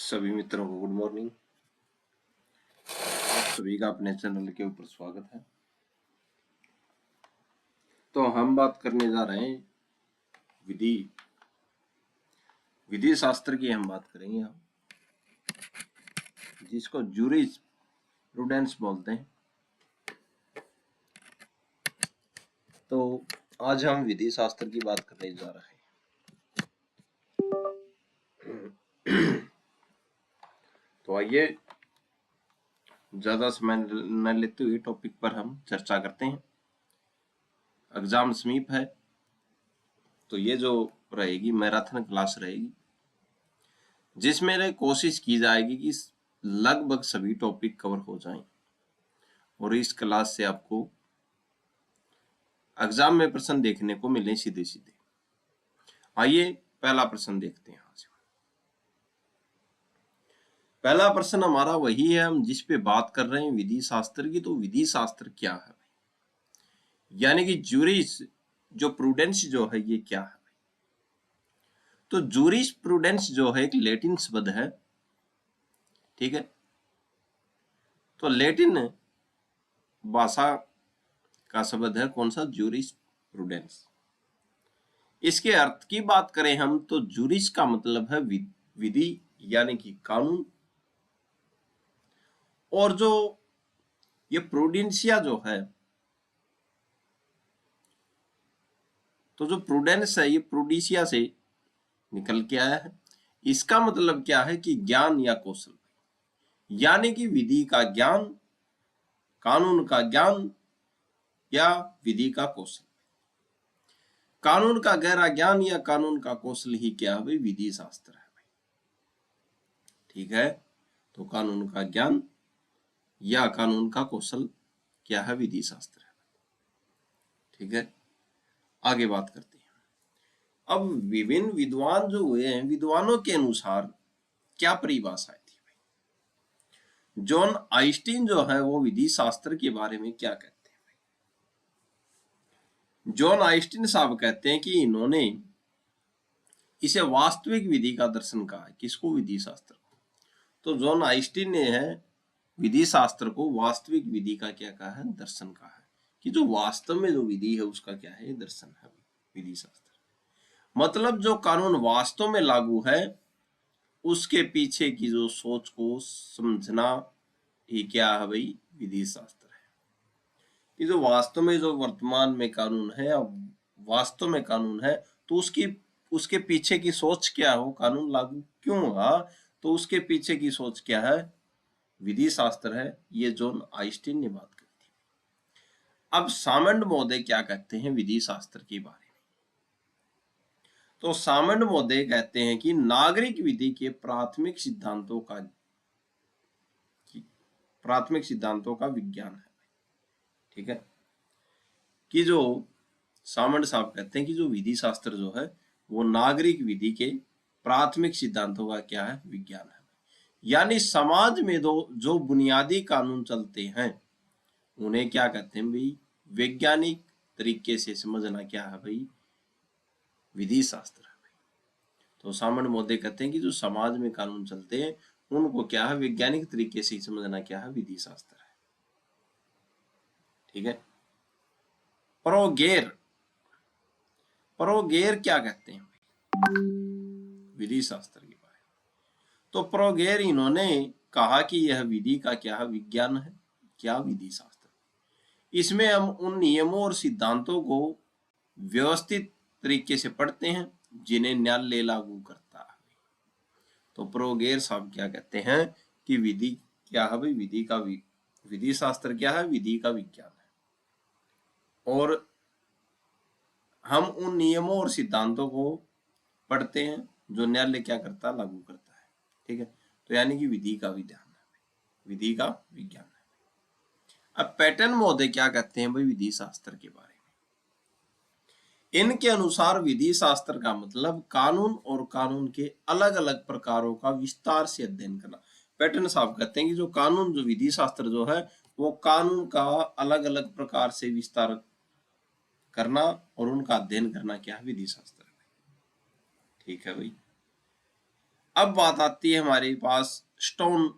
सभी मित्रों को गुड मॉर्निंग। आप सभी का अपने चैनल के ऊपर स्वागत है। तो हम बात करने जा रहे हैं विधि शास्त्र की हम बात करेंगे, जिसको जूरिस्प्रूडेंस बोलते हैं। तो आज हम विधि शास्त्र की बात करने जा रहे हैं। तो आइए ज्यादा समय न लेते हुए टॉपिक पर हम चर्चा करते हैं। एग्जाम समीप है, तो ये जो रहेगी मैराथन क्लास रहेगी, जिसमें कोशिश की जाएगी कि लगभग सभी टॉपिक कवर हो जाएं और इस क्लास से आपको एग्जाम में प्रश्न देखने को मिले सीधे सीधे। आइए पहला प्रश्न देखते हैं। आज पहला प्रश्न हमारा वही है, हम जिस पे बात कर रहे हैं विधि शास्त्र की। तो विधि शास्त्र क्या है, यानी कि जूरिस जो प्रूडेंस जो है ये क्या है। तो जूरिस प्रूडेंस जो है एक लैटिन शब्द है, ठीक है। तो लैटिन भाषा का शब्द है कौन सा, जूरिस प्रूडेंस। इसके अर्थ की बात करें हम तो जूरिस का मतलब है विधि यानी कि कानून, और जो ये प्रूडेंसिया जो है, तो जो प्रूडेंस है ये प्रूडिसिया से निकल के आया है। इसका मतलब क्या है कि ज्ञान या कौशल, यानी कि विधि का ज्ञान, कानून का ज्ञान या विधि का कौशल। कानून का गहरा ज्ञान या कानून का कौशल ही क्या है भाई, विधि शास्त्र है भाई, ठीक है। तो कानून का ज्ञान या कानून का कौशल क्या है, विधि शास्त्र है, ठीक है। आगे बात करते हैं। अब विभिन्न विद्वान जो हुए हैं, विद्वानों के अनुसार क्या परिभाषाएं थी भाई। जॉन आइंस्टीन जो है वो विधि शास्त्र के बारे में क्या कहते हैं भाई। जॉन आइंस्टीन साहब कहते हैं कि इन्होंने इसे वास्तविक विधि का दर्शन कहा है। किसको, विधि शास्त्र को। तो जॉन आइंस्टीन ने है विधि शास्त्र को वास्तविक विधि का क्या कहा है, दर्शन कहा है, कि जो वास्तव में जो विधि है उसका क्या है, दर्शन है विधि शास्त्र। मतलब जो कानून वास्तव में लागू है उसके पीछे की जो सोच को समझना ही क्या है भाई, विधि शास्त्र है। कि जो वास्तव में जो वर्तमान में कानून है, अब वास्तव में कानून है, तो उसके पीछे की सोच क्या हो, कानून लागू क्यों हुआ, तो उसके पीछे की सोच क्या है, विधि शास्त्र है। ये जॉन आइंस्टीन ने बात करी थी। अब सामंड महोदय क्या कहते हैं विधि शास्त्र के बारे में। तो सामंड महोदय कहते हैं कि नागरिक विधि के प्राथमिक सिद्धांतों का विज्ञान है, ठीक है। कि जो सामंड साहब कहते हैं कि जो विधि शास्त्र जो है वो नागरिक विधि के प्राथमिक सिद्धांतों का क्या है, विज्ञान है। यानी समाज में जो बुनियादी कानून चलते हैं उन्हें क्या कहते हैं भाई, वैज्ञानिक तरीके से समझना क्या है भाई, विधि शास्त्र है भाई। तो सामंड महोदय कहते हैं कि जो समाज में कानून चलते हैं उनको क्या है, वैज्ञानिक तरीके से समझना क्या है, विधि शास्त्र है, ठीक है। प्रोगेर क्या कहते हैं विधि शास्त्र के बारे में। तो प्रोगेर इन्होंने कहा कि यह विधि का क्या है, विज्ञान है, क्या, विधि शास्त्र। इसमें हम उन नियमों और सिद्धांतों को व्यवस्थित तरीके से पढ़ते हैं जिन्हें न्यायालय लागू करता है। तो प्रोगेर साहब क्या कहते हैं कि विधि क्या है भाई, विधि शास्त्र क्या है, विधि का विज्ञान है, और हम उन नियमों और सिद्धांतों को पढ़ते हैं जो न्यायालय क्या करता है, लागू करता है, ठीक है। तो यानी कि विधि का विज्ञान है, विधि का विज्ञान है। अब पैटर्न महोदय क्या कहते हैं भाई विधि शास्त्र के बारे में। इनके अनुसार विधि शास्त्र का मतलब कानून और कानून के अलग अलग प्रकारों का विस्तार से अध्ययन करना। पैटर्न साहब कहते हैं कि जो कानून, जो विधि शास्त्र जो है वो कानून का अलग अलग प्रकार से विस्तार करना और उनका अध्ययन करना क्या है, विधि शास्त्र है, ठीक है भाई। अब बात आती है हमारे पास स्टोन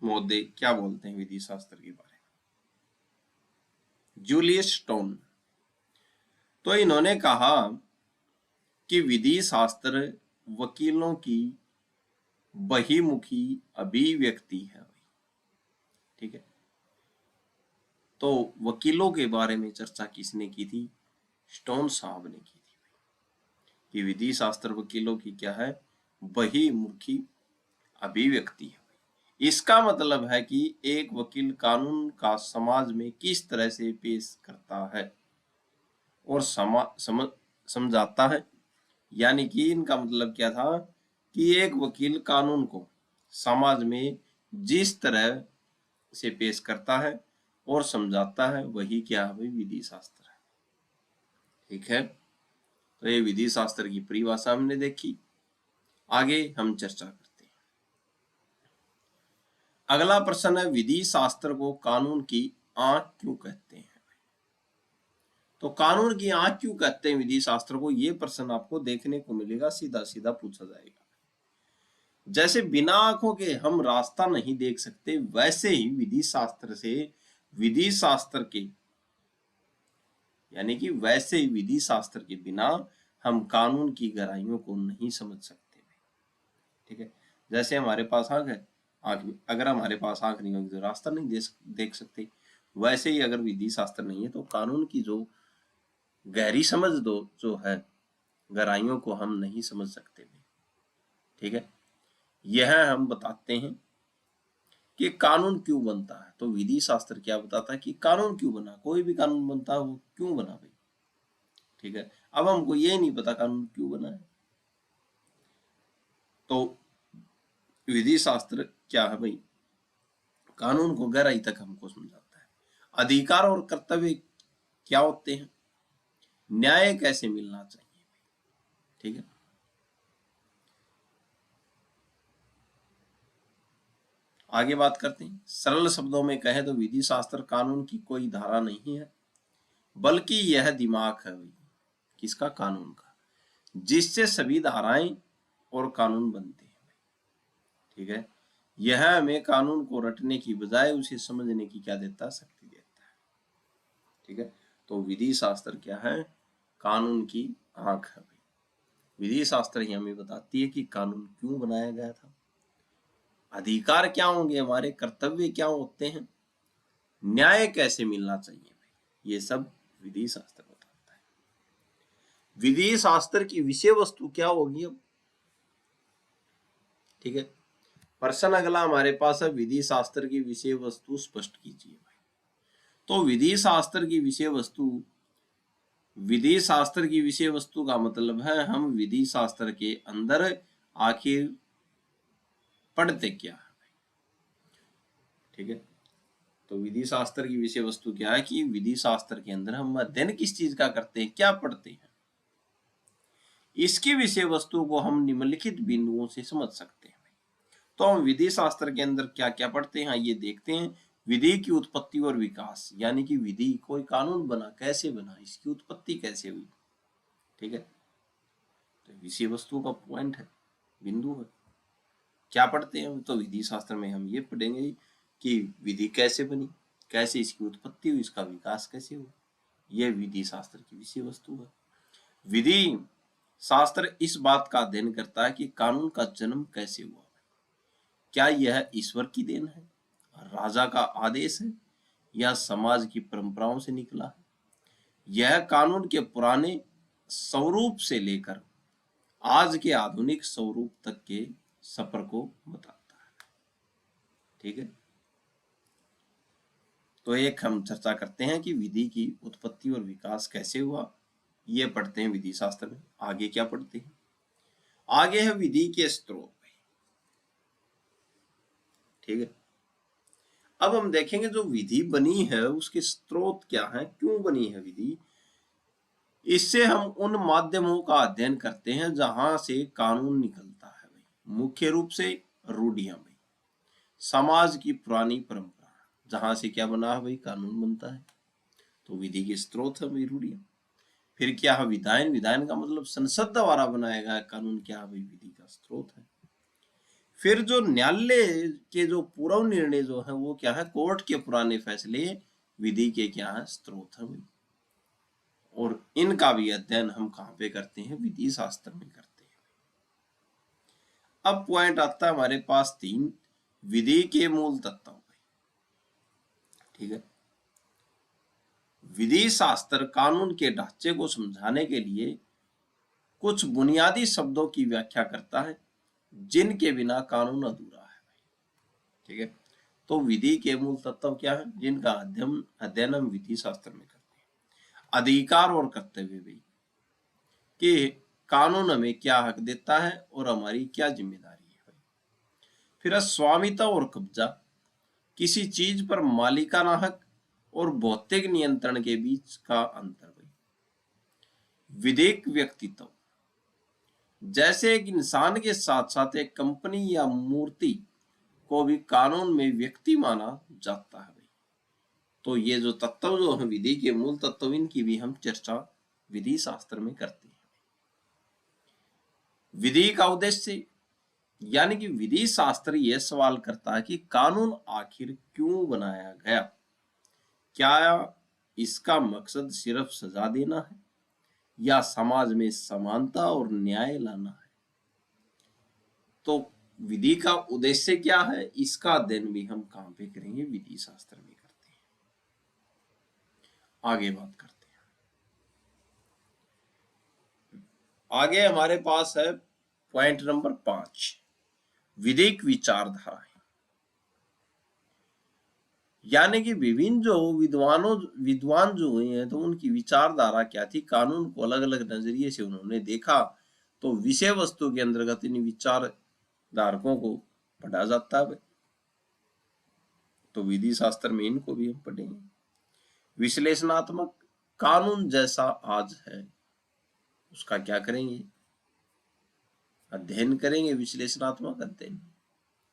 महोदय क्या बोलते हैं विधि शास्त्र के बारे में। जूलियस स्टोन, तो इन्होंने कहा कि विधि शास्त्र वकीलों की बहिमुखी अभिव्यक्ति है। ठीक है, तो वकीलों के बारे में चर्चा किसने की थी? स्टोन साहब ने की थी कि विधि शास्त्र वकीलों की क्या है? बहिमुखी अभिव्यक्ति है। इसका मतलब है कि एक वकील कानून का समाज में किस तरह से पेश करता है और समझाता है। यानी कि इनका मतलब क्या था कि एक वकील कानून को समाज में जिस तरह से पेश करता है और समझाता है वही क्या है भाई? विधि शास्त्र है। ठीक है, तो ये विधि शास्त्र की परिभाषा हमने देखी। आगे हम चर्चा करते हैं। अगला प्रश्न है, विधि शास्त्र को कानून की आंख क्यों कहते हैं? तो कानून की आंख क्यों कहते हैं विधि शास्त्र को? ये प्रश्न आपको देखने को मिलेगा, सीधा सीधा पूछा जाएगा। जैसे बिना आंखों के हम रास्ता नहीं देख सकते, वैसे ही विधि शास्त्र से विधि शास्त्र के यानी कि वैसे ही विधि शास्त्र के बिना हम कानून की गहराइयों को नहीं समझ सकते। ठीक है, जैसे हमारे पास आंख है, आंख अगर हमारे पास आंख नहीं होगी तो रास्ता नहीं देख सकते, वैसे ही अगर विधि शास्त्र नहीं है तो कानून की जो गहरी समझ जो है, गहराइयों को हम नहीं समझ सकते। ठीक है, यह हम बताते हैं कि कानून क्यों बनता है। तो विधि शास्त्र क्या बताता है कि कानून क्यों बना, कोई भी कानून बनता है वो क्यों बना भाई। ठीक है, अब हमको ये नहीं पता कानून क्यों बना है, तो विधि शास्त्र क्या है भाई? कानून को गहराई तक हमको समझाता है। अधिकार और कर्तव्य क्या होते हैं, न्याय कैसे मिलना चाहिए। ठीक है, आगे बात करते हैं। सरल शब्दों में कहे तो विधि शास्त्र कानून की कोई धारा नहीं है, बल्कि यह दिमाग है भाई। किसका? कानून का, जिससे सभी धाराएं और कानून बनते हैं। ठीक है, यह हमें कानून को रटने की बजाय उसे समझने की क्या देता है? शक्ति देता है। ठीक है, तो विधि शास्त्र क्या है? कानून की आंख है भाई। विधि शास्त्र ही हमें बताती है कि कानून क्यों बनाया गया था, अधिकार क्या होंगे हमारे, कर्तव्य क्या होते हैं, न्याय कैसे मिलना चाहिए भाई, ये सब विधि शास्त्र बताता है। विधि शास्त्र की विषय वस्तु क्या होगी अब? ठीक है, प्रश्न अगला हमारे पास है, विधि शास्त्र की विषय वस्तु स्पष्ट कीजिए भाई। तो विधि शास्त्र की विषय वस्तु, विधि शास्त्र की विषय वस्तु का मतलब है हम विधि शास्त्र के अंदर आखिर पढ़ते क्या है। ठीक है, तो विधि शास्त्र की विषय वस्तु क्या है कि विधि शास्त्र के अंदर हम अध्ययन किस चीज का करते हैं, क्या पढ़ते हैं, इसकी विषय वस्तु को हम निम्नलिखित बिंदुओं से समझ सकते हैं। तो हम विधि शास्त्र के अंदर क्या क्या पढ़ते हैं ये देखते हैं। विधि की उत्पत्ति और विकास, यानी कि विधि कोई कानून बना, कैसे बना, इसकी उत्पत्ति कैसे हुई। ठीक है, तो विषय वस्तु का पॉइंट है, बिंदु है। क्या पढ़ते हैं तो विधि शास्त्र में हम ये पढ़ेंगे कि विधि कैसे बनी, कैसे इसकी उत्पत्ति हुई, इसका विकास कैसे हुआ, यह विधि शास्त्र की विषय वस्तु है। विधि शास्त्र इस बात का अध्ययन करता है कि कानून का जन्म कैसे हुआ, क्या यह ईश्वर की देन है, राजा का आदेश है, या समाज की परंपराओं से निकला है। यह कानून के पुराने स्वरूप से लेकर आज के आधुनिक स्वरूप तक के सफर को बताता है। ठीक है, तो एक हम चर्चा करते हैं कि विधि की उत्पत्ति और विकास कैसे हुआ, ये पढ़ते हैं विधि शास्त्र में। आगे क्या पढ़ते हैं? आगे है विधि के स्रोत। ठीक है, अब हम देखेंगे जो विधि बनी है उसके स्रोत क्या है, क्यों बनी है विधि। इससे हम उन माध्यमों का अध्ययन करते हैं जहां से कानून निकलता है भाई, मुख्य रूप से रूढ़ियां भाई, समाज की पुरानी परंपरा, जहां से क्या बना है भाई, कानून बनता है। तो विधि के स्रोत है भाई रूढ़ियां। फिर क्या है विधायन, विधायन का मतलब संसद द्वारा बनाया गया कानून, क्या है भाई, विधि का स्रोत है। फिर जो न्यायालय के जो पूर्व निर्णय जो है वो क्या है, कोर्ट के पुराने फैसले विधि के क्या है, स्रोत है। और इनका भी अध्ययन हम कहाँ पे करते हैं, विधि शास्त्र में करते हैं। अब पॉइंट आता है हमारे पास 3, विधि के मूल तत्व। ठीक है, विधि शास्त्र कानून के ढांचे को समझाने के लिए कुछ बुनियादी शब्दों की व्याख्या करता है जिनके बिना कानून अधूरा है। ठीक है, तो विधि के मूल तत्व क्या है, जिनका अध्ययन हम विधि शास्त्र में करते हैं। अधिकार और कर्तव्य भी, कि कानून हमें क्या हक देता है और हमारी क्या जिम्मेदारी है। फिर स्वामित्व और कब्जा, किसी चीज पर मालिकाना हक और भौतिक नियंत्रण के बीच का अंतर। विधिक व्यक्तित्व, जैसे एक इंसान के साथ साथ एक कंपनी या मूर्ति को भी कानून में व्यक्ति माना जाता है। तो ये जो तत्व जो है विधि के मूल तत्व, इनकी भी हम चर्चा विधि शास्त्र में करते हैं। विधि का उद्देश्य, यानी कि विधि शास्त्र यह सवाल करता है कि कानून आखिर क्यों बनाया गया। क्या इसका मकसद सिर्फ सजा देना है या समाज में समानता और न्याय लाना है। तो विधि का उद्देश्य क्या है, इसका अध्ययन भी हम कहां पे करेंगे, विधि शास्त्र में करते हैं। आगे बात करते हैं। आगे हमारे पास है पॉइंट नंबर 5, विधिक विचारधारा। यानी कि विभिन्न जो विद्वान जो हुए हैं, तो उनकी विचारधारा क्या थी, कानून को अलग अलग नजरिए से उन्होंने देखा। तो विषय वस्तु के अंतर्गत इन विचार धारकों को पढ़ा जाता है। तो विधि शास्त्र में इनको भी हम पढ़ेंगे। विश्लेषणात्मक, कानून जैसा आज है उसका क्या करेंगे, अध्ययन करेंगे, विश्लेषणात्मक अध्ययन,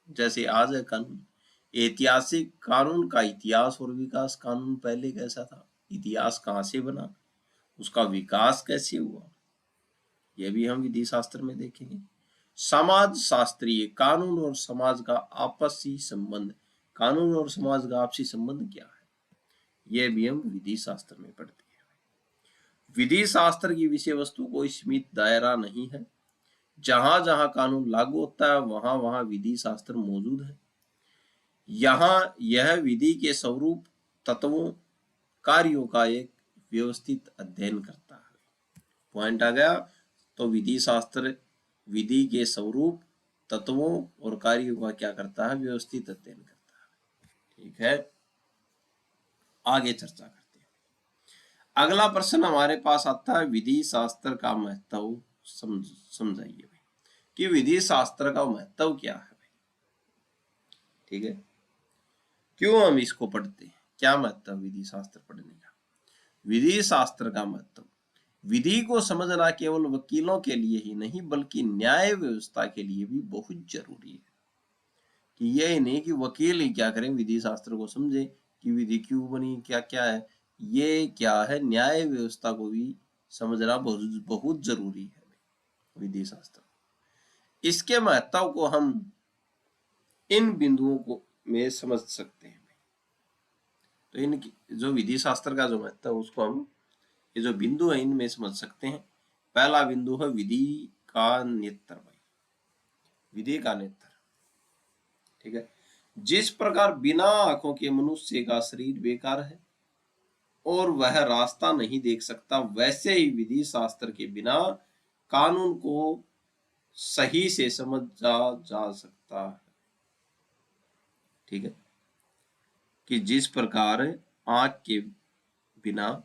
जैसे आज है कानून। ऐतिहासिक, कानून का इतिहास और विकास, कानून पहले कैसा था, इतिहास कहाँ से बना, उसका विकास कैसे हुआ, यह भी हम विधि शास्त्र में देखेंगे। समाज शास्त्रीय, कानून और समाज का आपसी संबंध, कानून और समाज का आपसी संबंध क्या है, यह भी हम विधि शास्त्र में पढ़ते हैं। विधि शास्त्र की विषय वस्तु कोई सीमित दायरा नहीं है, जहां जहां कानून लागू होता है वहां वहां विधि शास्त्र मौजूद है। यहाँ यह विधि के स्वरूप, तत्वों, कार्यों का एक व्यवस्थित अध्ययन करता है। पॉइंट आ गया। तो विधि शास्त्र विधि के स्वरूप, तत्वों और कार्यों का क्या करता है, व्यवस्थित अध्ययन करता है। ठीक है, आगे चर्चा करते हैं। अगला प्रश्न हमारे पास आता है, विधि शास्त्र का महत्व समझाइए भाई, कि विधि शास्त्र का महत्व क्या है भाई। ठीक है, क्यों हम इसको पढ़ते हैं, क्या महत्व विधि शास्त्र पढ़ने का। विधि शास्त्र का महत्व, विधि को समझना केवल वकीलों के लिए ही नहीं बल्कि न्याय व्यवस्था के लिए भी बहुत जरूरी है। कि यह नहीं कि वकील ही क्या करें, विधि शास्त्र को समझे कि विधि क्यों बनी, क्या क्या है, ये क्या है, न्याय व्यवस्था को भी समझना बहुत बहुत जरूरी है विधि शास्त्र। इसके महत्व को हम इन बिंदुओं को में समझ सकते हैं। तो इनकी जो विधि शास्त्र का जो महत्व है उसको हम ये जो बिंदु है इनमें समझ सकते हैं। पहला बिंदु है विधि का नेत्र भाई, विधि का नेत्र। ठीक है, जिस प्रकार बिना आंखों के मनुष्य का शरीर बेकार है और वह रास्ता नहीं देख सकता, वैसे ही विधि शास्त्र के बिना कानून को सही से समझा जा सकता है। ठीक है, कि जिस प्रकार आंख के बिना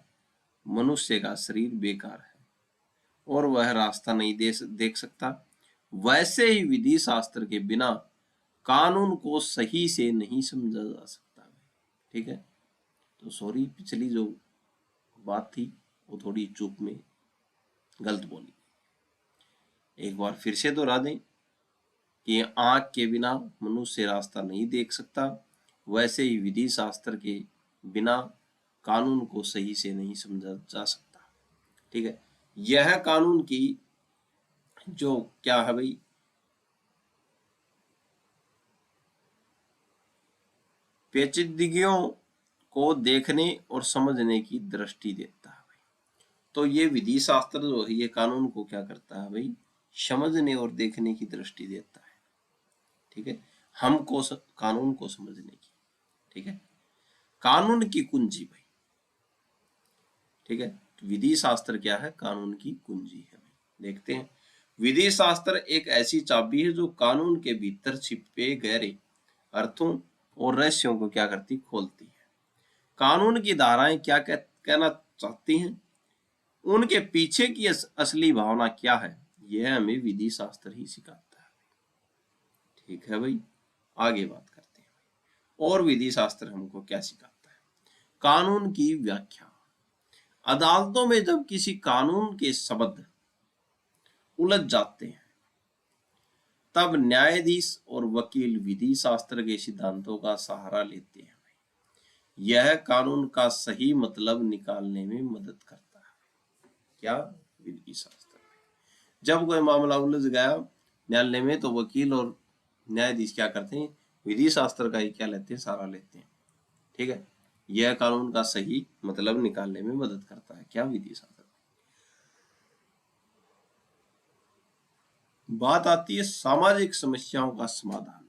मनुष्य का शरीर बेकार है और वह रास्ता नहीं देख सकता, वैसे ही विधि शास्त्र के बिना कानून को सही से नहीं समझा जा सकता। ठीक है, तो सॉरी, पिछली जो बात थी वो थोड़ी चूक में गलत बोली, एक बार फिर से दोहरा दें कि आंख के बिना मनुष्य रास्ता नहीं देख सकता, वैसे ही विधि शास्त्र के बिना कानून को सही से नहीं समझा जा सकता। ठीक है, यह कानून की जो क्या है भाई, पेचीदगियों को देखने और समझने की दृष्टि देता है। तो ये विधि शास्त्र जो है ये कानून को क्या करता है भाई, समझने और देखने की दृष्टि देता है। ठीक है, हमको कानून को समझने की। ठीक है, कानून की कुंजी भाई। ठीक है, तो विधि शास्त्र क्या है, कानून की कुंजी है भाई। देखते हैं, विधि शास्त्र एक ऐसी चाबी है जो कानून के भीतर छिपे गहरे अर्थों और रहस्यों को क्या करती, खोलती है। कानून की धाराएं क्या कहना चाहती हैं, उनके पीछे की असली भावना क्या है, यह हमें विधि शास्त्र ही सिखाता है। ठीक है भाई, आगे बात करते हैं और विधि शास्त्र हमको क्या सिखाता है। कानून की व्याख्या। अदालतों में जब किसी कानून के शब्द उलझ जाते हैं तब न्यायाधीश और वकील विधि शास्त्र के सिद्धांतों का सहारा लेते हैं। यह कानून का सही मतलब निकालने में मदद करता है। क्या, विधि शास्त्र। जब कोई मामला उलझ गया न्यायालय में तो वकील और न्यायाधीश क्या करते हैं, विधि शास्त्र का ही क्या लेते हैं, सहारा लेते हैं। ठीक है, यह कानून का सही मतलब निकालने में मदद करता है। क्या, विधि शास्त्र। बात आती है सामाजिक समस्याओं का समाधान।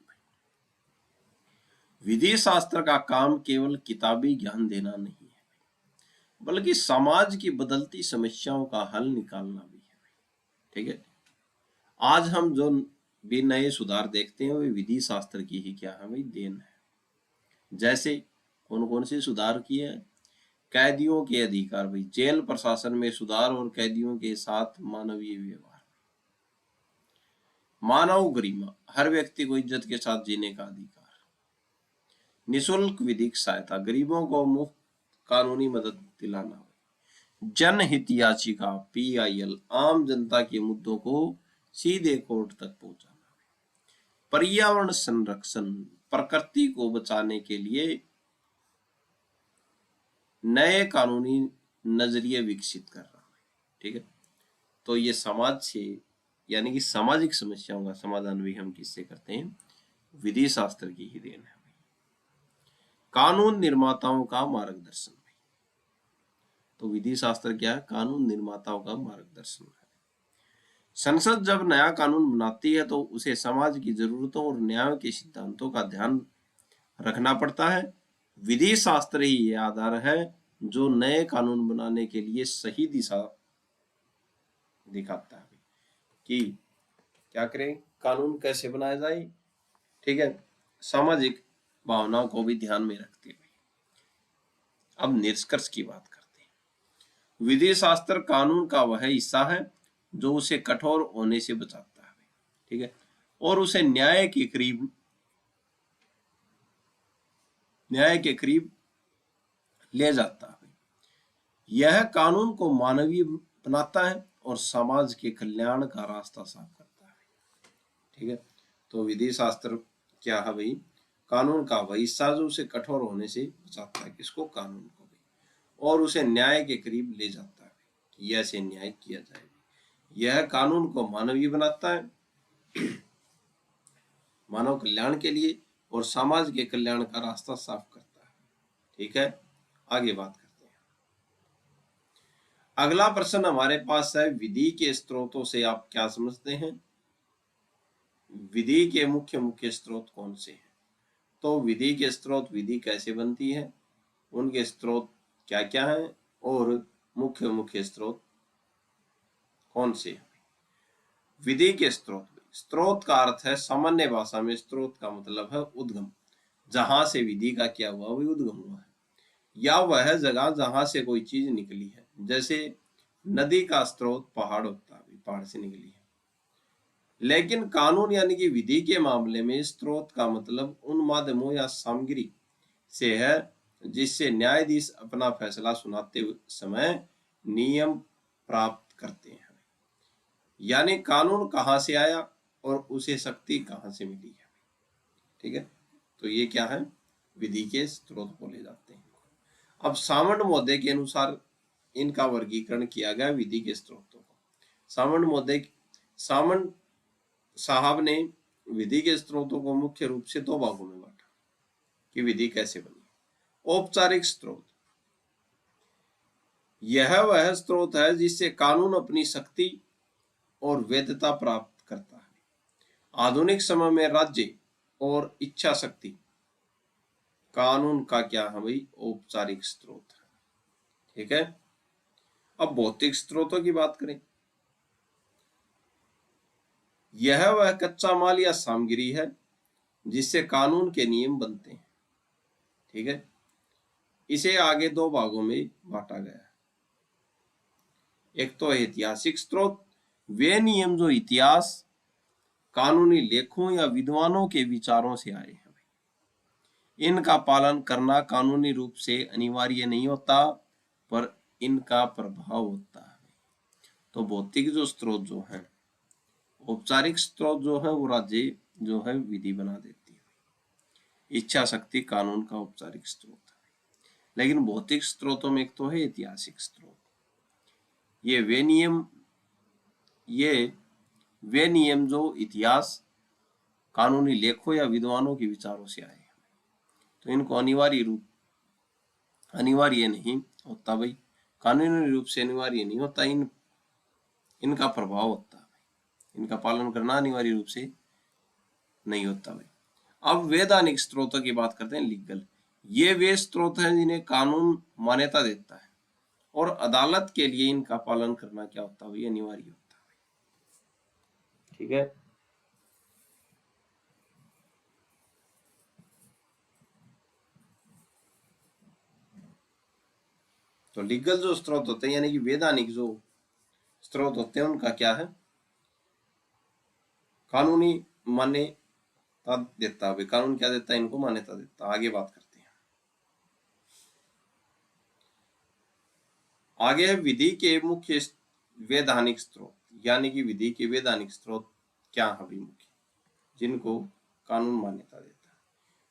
विधि शास्त्र का काम केवल किताबी ज्ञान देना नहीं है, बल्कि समाज की बदलती समस्याओं का हल निकालना भी है। ठीक है, आज हम जो भी नए सुधार देखते हैं वे विधि शास्त्र की ही क्या है भाई, देन है। जैसे कौन कौन से सुधार किए हैं, कैदियों के अधिकार भाई, जेल प्रशासन में सुधार और कैदियों के साथ मानवीय व्यवहार। मानव गरिमा, हर व्यक्ति को इज्जत के साथ जीने का अधिकार। निशुल्क विधिक सहायता, गरीबों को मुफ्त कानूनी मदद दिलाना। जनहित याचिका PIL, आम जनता के मुद्दों को सीधे कोर्ट तक पहुंचाना। पर्यावरण संरक्षण, प्रकृति को बचाने के लिए नए कानूनी नजरिए विकसित कर रहा है। ठीक है, तो ये समाज से यानी कि सामाजिक समस्याओं का समाधान भी हम किससे करते हैं, विधि शास्त्र की ही देन है। कानून निर्माताओं का मार्गदर्शन। तो विधि शास्त्र क्या है, कानून निर्माताओं का मार्गदर्शन है। संसद जब नया कानून बनाती है तो उसे समाज की जरूरतों और न्याय के सिद्धांतों का ध्यान रखना पड़ता है। विधि शास्त्र ही ये आधार है जो नए कानून बनाने के लिए सही दिशा दिखाता है कि क्या करें, कानून कैसे बनाया जाए। ठीक है, सामाजिक भावनाओं को भी ध्यान में रखते हुए अब निष्कर्ष की बात करते हैं। विधि शास्त्र कानून का वह हिस्सा है जो उसे कठोर होने से बचाता है। ठीक है, और उसे न्याय के करीब ले जाता है। यह कानून को मानवीय बनाता है और समाज के कल्याण का रास्ता साफ करता है। ठीक है, तो विधि शास्त्र क्या है भाई, कानून का वह हिस्सा जो उसे कठोर होने से बचाता है, किसको, कानून को भी, और उसे न्याय के करीब ले जाता है कि ऐसे न्याय किया जाए। यह कानून को मानवीय बनाता है, मानव कल्याण के लिए, और समाज के कल्याण का रास्ता साफ करता है। ठीक है, आगे बात करते हैं। अगला प्रश्न हमारे पास है, विधि के स्रोतों से आप क्या समझते हैं। विधि के मुख्य स्रोत कौन से हैं। तो विधि के स्रोत, विधि कैसे बनती है, उनके स्रोत क्या क्या हैं, और मुख्य स्रोत कौन से हैं। विधि के स्रोत, स्रोत का अर्थ है सामान्य भाषा में स्रोत का मतलब है उद्गम, जहां से विधि का क्या हुआ, वही उद्गम हुआ है, या वह जगह जहां से कोई चीज निकली है। जैसे नदी का स्रोत पहाड़ होता है, पहाड़ से निकली है। लेकिन कानून यानी कि विधि के मामले में स्रोत का मतलब उन माध्यमों या सामग्री से है जिससे न्यायाधीश अपना फैसला सुनाते समय नियम प्राप्त करते हैं। यानी कानून कहाँ से आया और उसे शक्ति कहाँ से मिली है। ठीक है, तो ये क्या है, विधि के स्रोत को ले जाते हैं। अब सामंत महोदय के अनुसार इनका वर्गीकरण किया गया विधि के स्रोतों को। सामंत साहब ने विधि के स्रोतों को मुख्य रूप से दो भागों में बांटा। कि विधि कैसे बनी। औपचारिक स्रोत, यह वह स्रोत है जिससे कानून अपनी शक्ति और वैधता प्राप्त करता है। आधुनिक समय में राज्य और इच्छा शक्ति कानून का क्या है भाई, औपचारिक स्रोत है। ठीक है। अब भौतिक स्रोतों की बात करें, यह वह कच्चा माल या सामग्री है जिससे कानून के नियम बनते हैं। ठीक है। इसे आगे दो भागों में बांटा गया है। एक तो ऐतिहासिक स्रोत, वे नियम जो इतिहास, कानूनी लेखों या विद्वानों के विचारों से आए हैं। इनका पालन करना कानूनी रूप से अनिवार्य नहीं होता, पर इनका प्रभाव होता है। तो भौतिक जो स्रोत जो है, औपचारिक स्रोत जो है वो राज्य जो है विधि बना देती है। इच्छा शक्ति कानून का औपचारिक स्रोत है। लेकिन भौतिक स्रोतों में एक तो है ऐतिहासिक स्रोत, ये वे नियम जो इतिहास, कानूनी लेखों या विद्वानों के विचारों से आए हैं। तो इनको अनिवार्य नहीं होता भाई, कानूनी रूप से अनिवार्य नहीं होता, इनका प्रभाव होता है, इनका पालन करना अनिवार्य रूप से नहीं होता भाई। अब वैधानिक स्रोतों की बात करते हैं, लीगल। ये वे स्रोत हैं जिन्हें कानून मान्यता देता है और अदालत के लिए इनका पालन करना क्या होता है, अनिवार्य होता है। ठीक है। तो लीगल जो स्रोत होते हैं यानी कि वैधानिक जो स्रोत होते हैं उनका क्या है, कानूनी मान्यता देता है। कानून क्या देता है, इनको मान्यता देता है। आगे बात करते हैं। आगे है विधि के मुख्य वैधानिक स्रोत, यानी कि विधि के वैधानिक स्रोत क्या है भी मुख्य, जिनको कानून मान्यता देता है।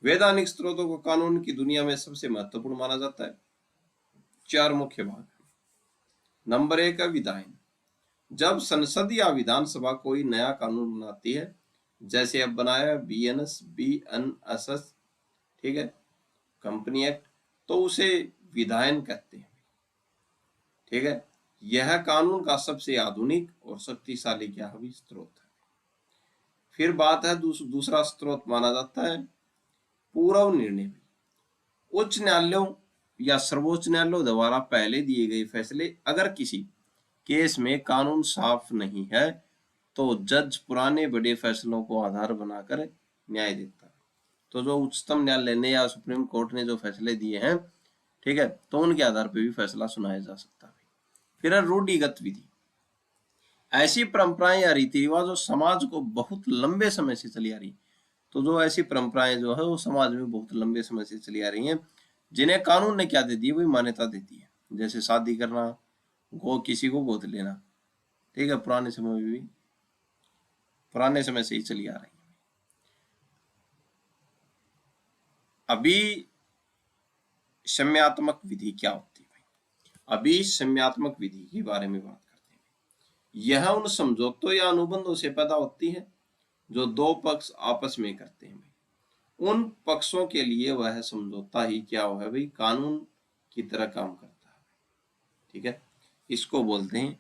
वैधानिक स्रोतों को कानून की दुनिया में सबसे महत्वपूर्ण माना जाता है। चार मुख्य भाग। नंबर एक है विधायन, जब संसद या विधानसभा कोई नया कानून बनाती है, जैसे अब बनाया BNSS, ठीक है, कंपनी एक्ट, तो उसे विधायन कहते हैं। ठीक है। यह कानून का सबसे आधुनिक और शक्तिशाली क्या है स्रोत है। फिर बात है दूसरा स्रोत माना जाता है पूर्व निर्णय। उच्च न्यायालयों या सर्वोच्च न्यायालय द्वारा पहले दिए गए फैसले, अगर किसी केस में कानून साफ नहीं है तो जज पुराने बड़े फैसलों को आधार बनाकर न्याय देता है। तो जो उच्चतम न्यायालय ने या सुप्रीम कोर्ट ने जो फैसले दिए हैं, ठीक है, तो उनके आधार पर भी फैसला सुनाया जा सकता है। फिर है रूढ़िगत विधि, ऐसी परंपराएं या रीति रिवाज जो समाज को बहुत लंबे समय से चली आ रही। तो जो ऐसी परंपराएं जो है वो समाज में बहुत लंबे समय से चली आ रही हैं, जिन्हें कानून ने क्या दे दी, वही मान्यता देती है। जैसे शादी करना, किसी को गोद लेना, ठीक है, पुराने समय से ही चली आ रही है। अभी सम्यात्मक विधि क्या होती है? अभी सम्यात्मक विधि के बारे में बात करते हैं। यह उन समझौतों या अनुबंधों से पैदा होती है जो दो पक्ष आपस में करते हैं। उन पक्षों के लिए वह समझौता ही क्या है भाई, कानून की तरह काम करता है। ठीक है। इसको बोलते हैं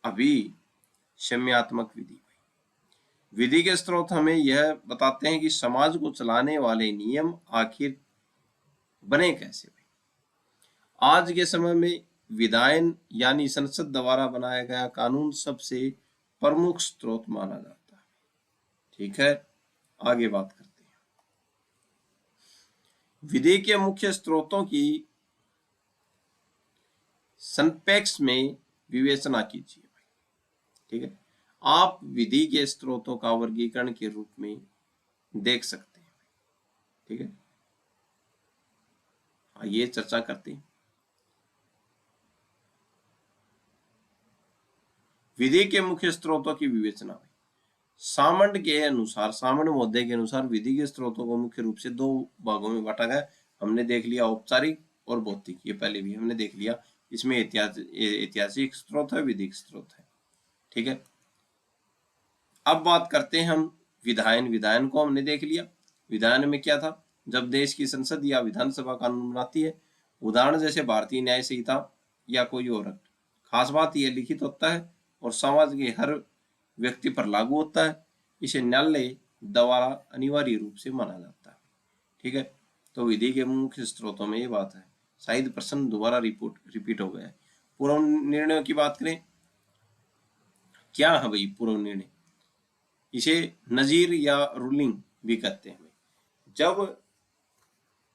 अभी सम्यात्मक विधि। विधि के स्रोत हमें यह बताते हैं कि समाज को चलाने वाले नियम आखिर बने कैसे। आज के समय में विधायन यानी संसद द्वारा बनाया गया कानून सबसे प्रमुख स्रोत माना जाता है। ठीक है। आगे बात करते हैं। विधि के मुख्य स्रोतों की संपेक्ष में विवेचना कीजिए। ठीक है। आप विधि के स्रोतों का वर्गीकरण के रूप में देख सकते हैं। ठीक है। ये चर्चा करते हैं। विधि के मुख्य स्रोतों की विवेचना। सामंड के अनुसार, सामंड महोदय के अनुसार विधि के स्रोतों को मुख्य रूप से दो भागों में बांटा गया। हमने देख लिया औपचारिक और भौतिक, ये पहले भी हमने देख लिया। इसमें ऐतिहासिक स्रोत है, विधिक स्रोत है। ठीक है। अब बात करते हैं हम विधायन। विधायन को हमने देख लिया। विधायन में क्या था, जब देश की संसद या विधानसभा कानून बनाती है, उदाहरण जैसे भारतीय न्याय संहिता या कोई और एक्ट। खास बात यह लिखित होता है और समाज के हर व्यक्ति पर लागू होता है। इसे न्यायालय द्वारा अनिवार्य रूप से माना जाता है। ठीक है, तो विधि के मुख्य स्रोतों में ये बात है। शायद प्रश्न दोबारा रिपीट हो गया है। पूर्व निर्णयों की बात करें, क्या है भाई पूर्व निर्णय? इसे नजीर या रूलिंग भी कहते हैं। जब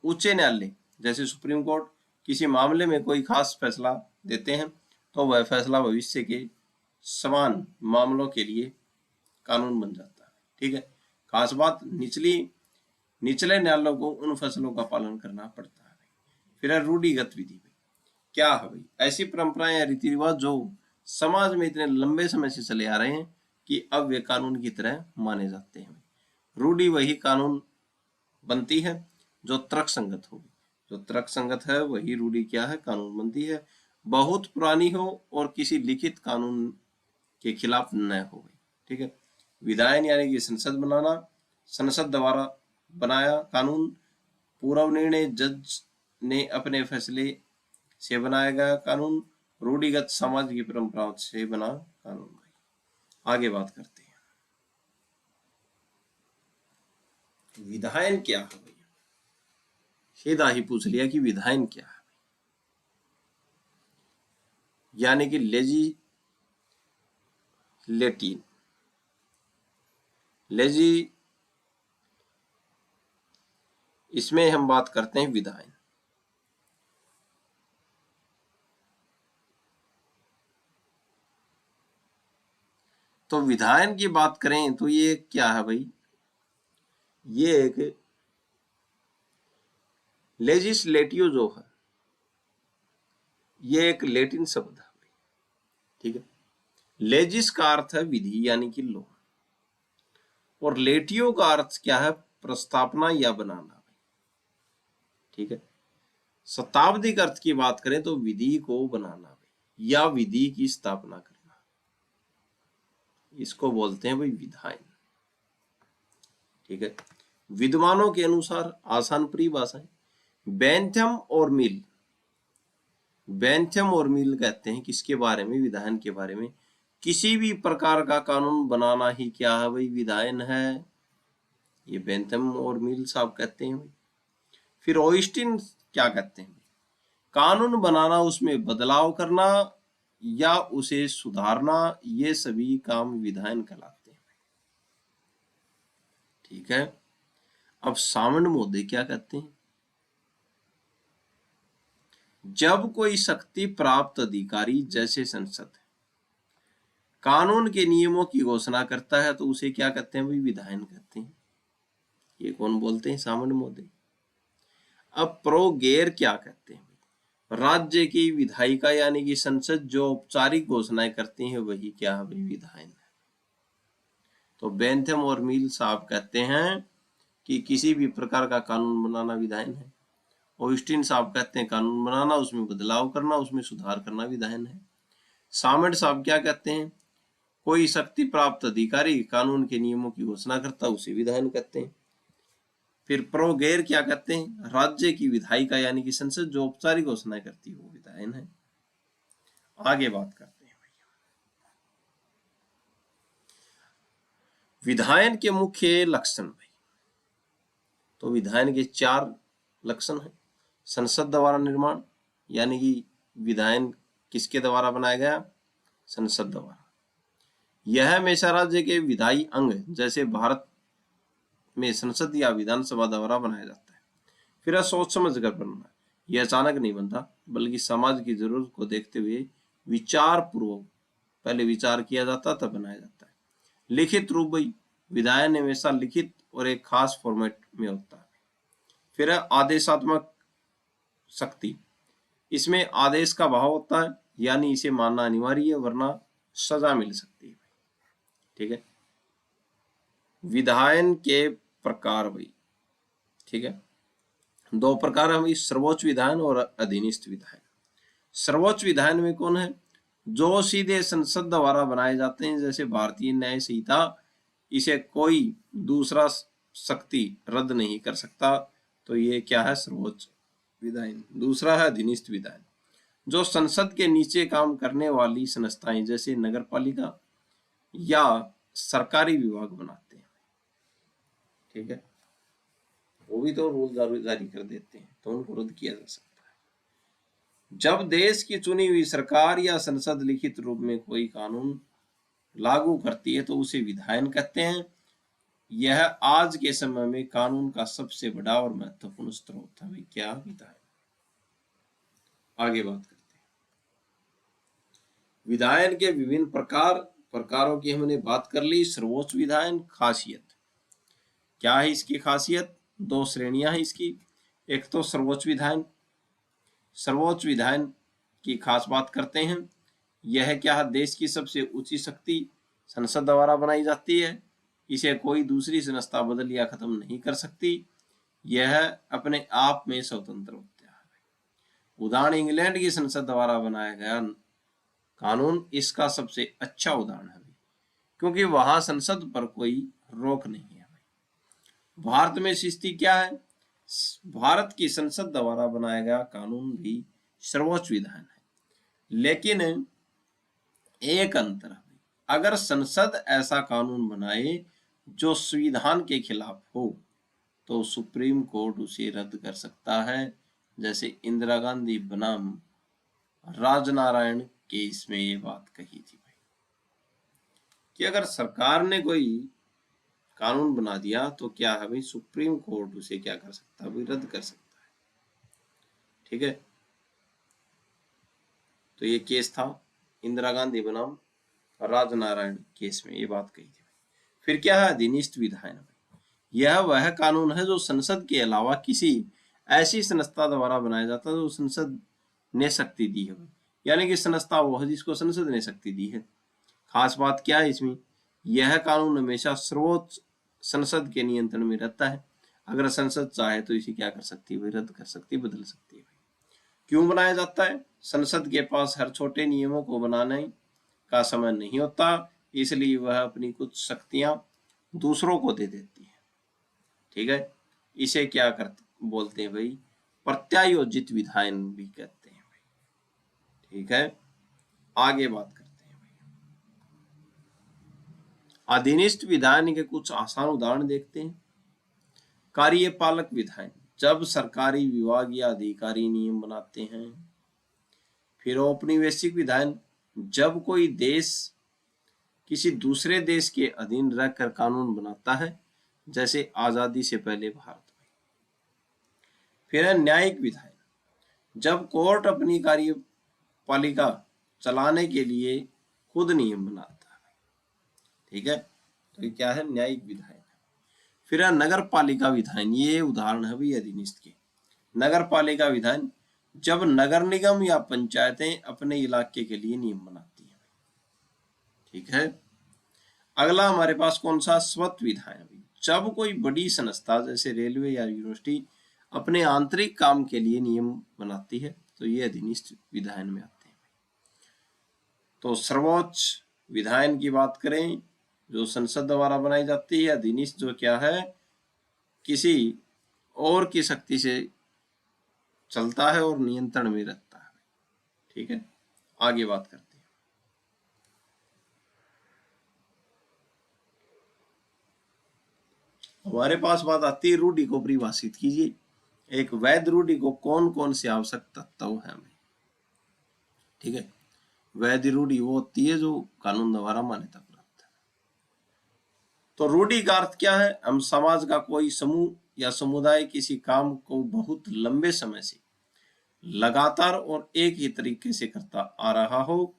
उच्च न्यायालय जैसे सुप्रीम कोर्ट किसी मामले में कोई खास फैसला देते हैं तो वह फैसला भविष्य के समान मामलों के लिए कानून बन जाता है। ठीक है, खास बात निचले न्यायालयों को उन फैसलों का पालन करना पड़ता है। फिर है रूढ़िगत विधि। क्या है भाई? ऐसी परंपराएं या रीति रिवाज जो समाज में इतने लंबे समय से चले आ रहे हैं कि अब वे कानून की तरह माने जाते हैं। रूढ़ी वही कानून बनती है जो तर्कसंगत हो। जो तर्कसंगत है वही रूढ़ी क्या है? कानून बनती है। बहुत पुरानी हो और किसी लिखित कानून के खिलाफ न हो। ठीक है, विधायन यानी कि संसद बनाना, संसद द्वारा बनाया कानून। पूर्व निर्णय जज ने अपने फैसले से बनाया गया कानून। रूढ़िगत समाज की परंपराओं से बना कानून। आगे बात करते हैं, विधायन क्या है भैया? सीधा ही पूछ लिया कि विधायन क्या है, यानी कि लेजी इसमें हम बात करते हैं विधायन। तो विधायन की बात करें तो ये क्या है भाई? ये एक लेजिस्लेटिव जो है, ये एक लैटिन शब्द है। ठीक है, लेजिस का अर्थ है विधि यानी कि लॉ, और लेटियो का अर्थ क्या है? प्रस्तावना या बनाना। ठीक है, शताब्दिक अर्थ की बात करें तो विधि को बनाना या विधि की स्थापना करना, इसको बोलते हैं भाई विधायन। ठीक है, विद्वानों के अनुसार आसान परिभाषाएं बेंथम और मिल कहते हैं किसके बारे में? विधायन के बारे में। किसी भी प्रकार का कानून बनाना ही क्या है भाई? विधायन है। ये बेंथम और मिल साहब कहते हैं भाई। फिर ऑस्टिन क्या कहते हैं? कानून बनाना, उसमें बदलाव करना या उसे सुधारना, ये सभी काम विधायन कहलाते हैं। ठीक है, अब सामंत मोदी क्या कहते हैं? जब कोई शक्ति प्राप्त अधिकारी जैसे संसद कानून के नियमों की घोषणा करता है तो उसे क्या कहते हैं भाई? विधायन कहते हैं। ये कौन बोलते हैं? सामंत मोदी। अब प्रोगेर क्या कहते हैं? राज्य की विधायिका यानी कि संसद जो औपचारिक घोषणाएं करती है वही क्या है भाई? विधायन है। तो बेंथम और मिल साहब कहते हैं कि किसी भी प्रकार का कानून बनाना विधायन है। ऑस्टिन साहब कहते हैं कानून बनाना, उसमें बदलाव करना, उसमें सुधार करना विधायन है। सामंत साहब क्या कहते हैं? कोई शक्ति प्राप्त अधिकारी कानून के नियमों की घोषणा करता उसे विधायन कहते हैं। फिर प्रोगेर क्या कहते हैं? राज्य की विधायिका यानी कि संसद जो औपचारिक घोषणाएं करती है वो विधायन है। आगे बात करते हैं विधायन के मुख्य लक्षण भाई। तो विधायन के 4 लक्षण हैं। संसद द्वारा निर्माण, यानी कि विधायन किसके द्वारा बनाया गया? संसद द्वारा। यह हमेशा राज्य के विधायी अंग जैसे भारत में संसद या विधानसभा द्वारा बनाया जाता है। फिर सोच समझ कर बनना, यह अचानक नहीं बनता बल्कि समाज की जरूरत को देखते हुए विचार पूर्वक पहले विचार किया जाता तब बनाया जाता है। लिखित रूप भाई, विधायन हमेशा लिखित और एक खास फॉर्मेट में होता है। फिर है आदेशात्मक शक्ति, इसमें आदेश का भाव होता है, यानी इसे मानना अनिवार्य है वरना सजा मिल सकती है। ठीक है, विधायन के प्रकार भाई। ठीक है, 2 प्रकार है, सर्वोच्च विधायन और अधीनस्थ विधायन। सर्वोच्च विधायन में कौन है? जो सीधे संसद द्वारा बनाए जाते हैं, जैसे भारतीय न्याय संहिता, इसे कोई दूसरा शक्ति रद्द नहीं कर सकता तो ये क्या है, सर्वोच्च विधायन। दूसरा है अधीनस्थ विधायन, जो संसद के नीचे काम करने वाली संस्थाएं जैसे नगर पालिका या सरकारी विभाग बनाते हैं। ठीक है, वो भी तो रूल जारी कर देते हैं, तो उनको रद्द किया जा सकता है। जब देश की चुनी हुई सरकार या संसद लिखित रूप में कोई कानून लागू करती है तो उसे विधायन कहते हैं। यह आज के समय में कानून का सबसे बड़ा और महत्वपूर्ण स्रोत है। क्या, विधायन। आगे बात करते हैं विधायन के विभिन्न प्रकारों की हमने बात कर ली। सर्वोच्च विधायन, खासियत क्या है इसकी खासियत, दो श्रेणियां हैं इसकी। एक तो सर्वोच्च विधायन, सर्वोच्च विधायन की खास बात करते हैं। यह क्या है, देश की सबसे ऊंची शक्ति संसद द्वारा बनाई जाती है। इसे कोई दूसरी संस्था बदल या खत्म नहीं कर सकती। यह अपने आप में स्वतंत्र होता है। उदाहरण, इंग्लैंड की संसद द्वारा बनाया गया कानून इसका सबसे अच्छा उदाहरण है, क्योंकि वहां संसद पर कोई रोक नहीं है। भारत में स्थिति क्या है, भारत की संसद द्वारा बनाया गया कानून भी सर्वोच्च विधायन है, लेकिन एक अंतर है, अगर संसद ऐसा कानून बनाए जो संविधान के खिलाफ हो तो सुप्रीम कोर्ट उसे रद्द कर सकता है। जैसे इंदिरा गांधी बनाम राजनारायण केस में ये बात कही थी भाई, कि अगर सरकार ने कोई कानून बना दिया तो क्या है भाई, सुप्रीम कोर्ट उसे क्या कर सकता है भाई, रद्द कर सकता है। ठीक है, तो ये केस था इंदिरा गांधी बनाम राजनारायण केस में ये बात कही थी। फिर क्या है, अधीनस्थ विधायन। यह वह कानून है जो संसद के अलावा किसी ऐसी संस्था द्वारा बनाया जाता है जो संसद ने शक्ति दी है, यानी कि संस्था वो है जिसको संसद ने शक्ति दी है। खास बात क्या है इसमें, यह कानून हमेशा सर्वोच्च संसद के नियंत्रण में रहता है। अगर संसद चाहे तो इसे क्या कर सकती है, रद्द कर सकती है, बदल सकती है। क्यों बनाया जाता है, संसद के पास हर छोटे नियमों को बनाने का समय नहीं होता, इसलिए वह अपनी कुछ शक्तियां दूसरों को दे देती है। ठीक है, इसे क्या करते बोलते हैं भाई, प्रत्यायोजित विधायन भी कहते हैं भाई। ठीक है, आगे बात करते हैं भाई, अधीनस्थ विधायन के कुछ आसान उदाहरण देखते हैं। कार्यपालक विधायन, जब सरकारी विभाग या अधिकारी नियम बनाते हैं। फिर औपनिवेशिक विधायन, जब कोई देश किसी दूसरे देश के अधीन रहकर कानून बनाता है, जैसे आजादी से पहले भारत में। फिर है न्यायिक विधायन, जब कोर्ट अपनी कार्यपालिका चलाने के लिए खुद नियम बनाता है। ठीक है, तो ये क्या है, न्यायिक विधायन। फिर है नगर पालिका विधायन, ये उदाहरण है भाई अधीनस्थ के। नगर पालिका विधायन, जब नगर निगम या पंचायतें अपने इलाके के लिए नियम बनाती हैं। ठीक है, अगला हमारे पास कौन सा, स्वत विधायन, जब कोई बड़ी संस्था जैसे रेलवे या यूनिवर्सिटी अपने आंतरिक काम के लिए नियम बनाती है, तो ये अधीनस्थ विधायन में आते हैं। तो सर्वोच्च विधायन की बात करें जो संसद द्वारा बनाई जाती है, अधीनस्थ जो क्या है, किसी और की शक्ति से चलता है और नियंत्रण में रहता है। ठीक है, आगे बात करते हैं। हमारे पास बात आती है रूढ़ि को परिभाषित कीजिए। एक वैध रूढ़ि को कौन कौन से आवश्यक तत्व है हमें। ठीक है, वैध रूढ़ि वो होती है जो कानून द्वारा मान्यता प्राप्त है। तो रूढ़ि का अर्थ क्या है, हम समाज का कोई समूह या समुदाय किसी काम को बहुत लंबे समय से लगातार और एक ही तरीके से करता आ रहा हो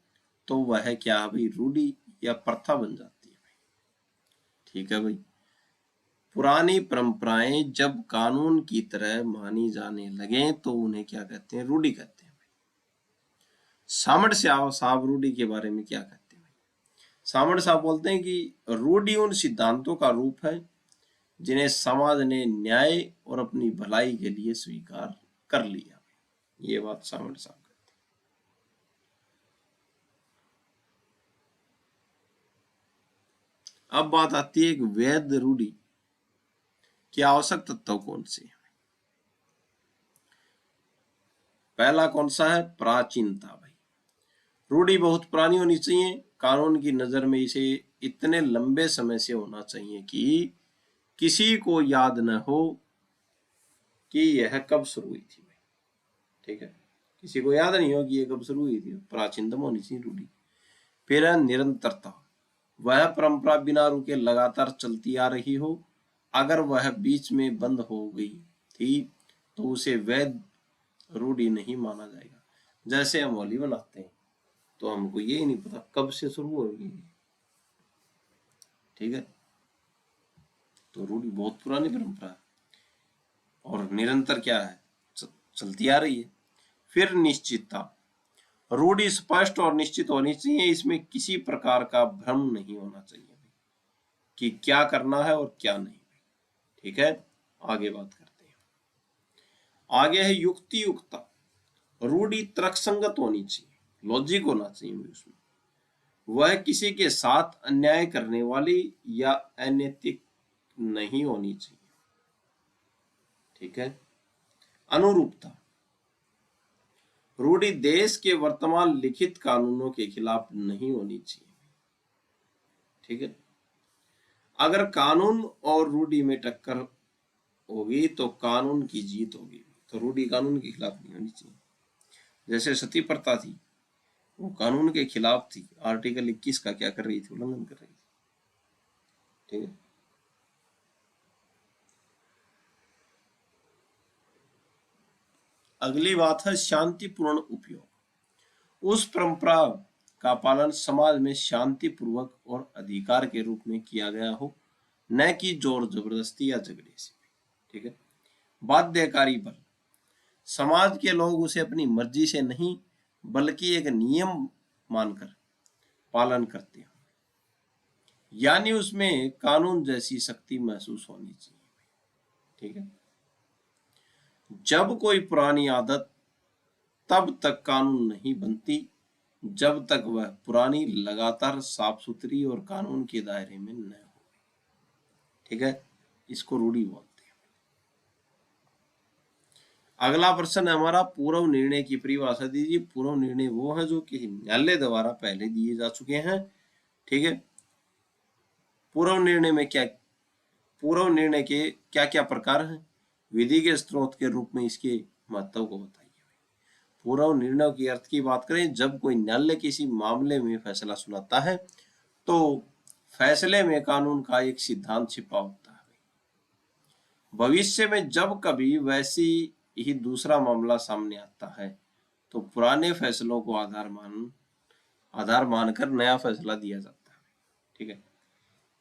तो वह क्या है भाई, रूढ़ि या प्रथा बन जाती है भाई। ठीक है भाई, पुरानी परंपराएं जब कानून की तरह मानी जाने लगे तो उन्हें क्या कहते हैं, रूढ़ि कहते हैं। सामंत साहब रूढ़ि के बारे में क्या कहते हैं, सामंत साहब बोलते हैं कि रूढ़ि उन सिद्धांतों का रूप है जिन्हें समाज ने न्याय और अपनी भलाई के लिए स्वीकार कर लिया। ये बात सामंत साहब कहते हैं। अब बात आती है कि वैध रूढ़ि के आवश्यक तत्व कौन से हैं। पहला कौन सा है? प्राचीनता भाई। रूढ़ी बहुत पुरानी होनी चाहिए, कानून की नजर में इसे इतने लंबे समय से होना चाहिए कि किसी को याद न हो कि यह कब शुरू हुई थी भाई। ठीक है, किसी को याद नहीं हो कि यह कब शुरू हुई थी, प्राचीनतम होनी चाहिए रूढ़ी। फिर है निरंतरता, वह परंपरा बिना रुके लगातार चलती आ रही हो। अगर वह बीच में बंद हो गई थी तो उसे वैध रूढ़ी नहीं माना जाएगा। जैसे हम होली मनाते हैं तो हमको ये नहीं पता कब से शुरू होगी, ठीक है, तो रूढ़ी बहुत पुरानी परंपरा है और निरंतर क्या है, चलती आ रही है। फिर निश्चितता, रूढ़ी स्पष्ट और निश्चित होनी चाहिए, इसमें किसी प्रकार का भ्रम नहीं होना चाहिए कि क्या करना है और क्या नहीं। ठीक है, आगे बात करते हैं। आगे है युक्ति युक्ता, रूढ़ी तर्कसंगत होनी चाहिए, लॉजिक होना चाहिए उसमें। वह किसी के साथ अन्याय करने वाली या अनैतिक नहीं होनी चाहिए। ठीक है। अनुरूपता, रूढ़ी देश के वर्तमान लिखित कानूनों के खिलाफ नहीं होनी चाहिए। ठीक है, अगर कानून और रूढ़ी में टक्कर होगी तो कानून की जीत होगी, तो रूढ़ी कानून के खिलाफ नहीं होनी चाहिए। जैसे सती प्रथा थी, वो कानून के खिलाफ थी, आर्टिकल 21 का क्या कर रही थी, उल्लंघन कर रही थी। ठीक है, अगली बात है शांतिपूर्ण उपयोग। उस परंपरा का पालन समाज में शांतिपूर्वक और अधिकार के रूप में किया गया हो, न कि जोर जबरदस्ती या झगड़े से। ठीक है, बाध्यकारी बल, समाज के लोग उसे अपनी मर्जी से नहीं बल्कि एक नियम मानकर पालन करते हैं, यानी उसमें कानून जैसी शक्ति महसूस होनी चाहिए। ठीक है, जब कोई पुरानी आदत तब तक कानून नहीं बनती जब तक वह पुरानी लगातार साफ सुथरी और कानून के दायरे में न हो। ठीक है, इसको रूढ़ी बोलते हैं। अगला प्रश्न है हमारा, पूर्व निर्णय की परिभाषा दीजिए। पूर्व निर्णय वो है जो कि न्यायालय द्वारा पहले दिए जा चुके हैं। ठीक है, पूर्व निर्णय में क्या, पूर्व निर्णय के क्या क्या प्रकार हैं, विधि के स्रोत के रूप में इसके महत्व को बताइए। पूर्व निर्णय की अर्थ की बात करें, जब कोई न्यायालय किसी मामले में फैसला सुनाता है तो फैसले में कानून का एक सिद्धांत छिपा होता है। भविष्य में जब कभी वैसी ही दूसरा मामला सामने आता है तो पुराने फैसलों को आधार मानकर नया फैसला दिया जाता है। ठीक है,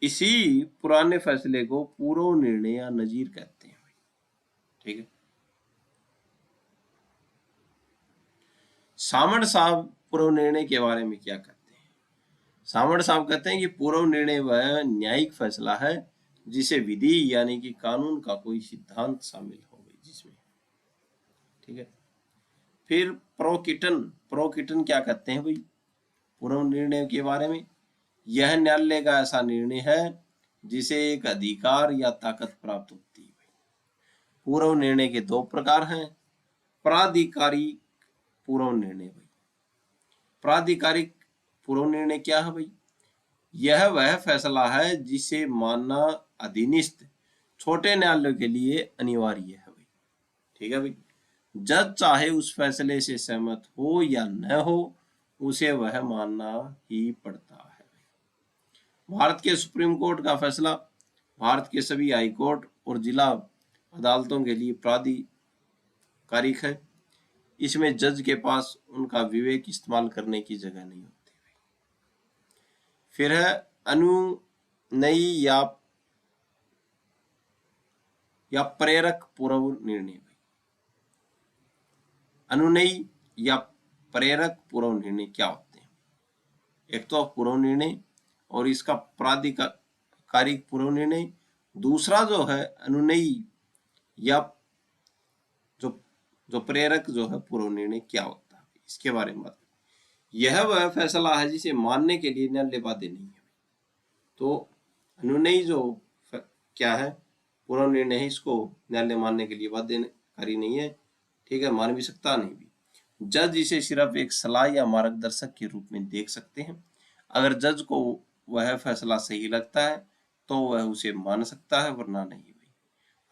इसी पुराने फैसले को पूर्व निर्णय या नजीर कहते हैं। ठीक है, सामंत साहब पूर्व निर्णय के बारे में क्या कहते हैं? सामंत साहब कहते हैं कि पूर्व निर्णय वह न्यायिक फैसला है जिसे विधि यानी कि कानून का कोई सिद्धांत शामिल हो गई जिसमें। ठीक है, फिर प्रोकिटन क्या कहते हैं भाई पूर्व निर्णय के बारे में? यह न्यायालय का ऐसा निर्णय है जिसे एक अधिकार या ताकत प्राप्त होती है। पूर्व निर्णय के दो प्रकार हैं, प्राधिकारिक पूर्व निर्णय। भाई प्राधिकारिक पूर्व निर्णय क्या है भाई? यह वह फैसला है जिसे मानना अधीनस्थ छोटे न्यायालयों के लिए अनिवार्य है भाई। ठीक है भाई, जज चाहे उस फैसले से सहमत हो या न हो उसे वह मानना ही पड़ता है। भारत के सुप्रीम कोर्ट का फैसला भारत के सभी हाई कोर्ट और जिला अदालतों के लिए प्राधिकारिक है। इसमें जज के पास उनका विवेक इस्तेमाल करने की जगह नहीं होती। फिर है अनुनयी या प्रेरक पूर्व निर्णय। अनुनयी या प्रेरक पूर्व निर्णय क्या होते हैं? एक तो पूर्व निर्णय और इसका प्राधिकारिक पूर्व निर्णय, दूसरा जो है अनुनयी या जो प्रेरक जो है पूर्व निर्णय क्या होता है, इसके बारे में बात। यह वह फैसला है जिसे मानने के लिए न्यायालय बाध्य नहीं है। तो अनुनयी जो क्या है पूर्व निर्णय है, इसको न्यायालय मानने के लिए बाध्यकारी नहीं है। ठीक है, मान भी सकता नहीं भी। जज इसे सिर्फ एक सलाह या मार्गदर्शक के रूप में देख सकते हैं। अगर जज को वह फैसला सही लगता है तो वह उसे मान सकता है, वरना नहीं भाई।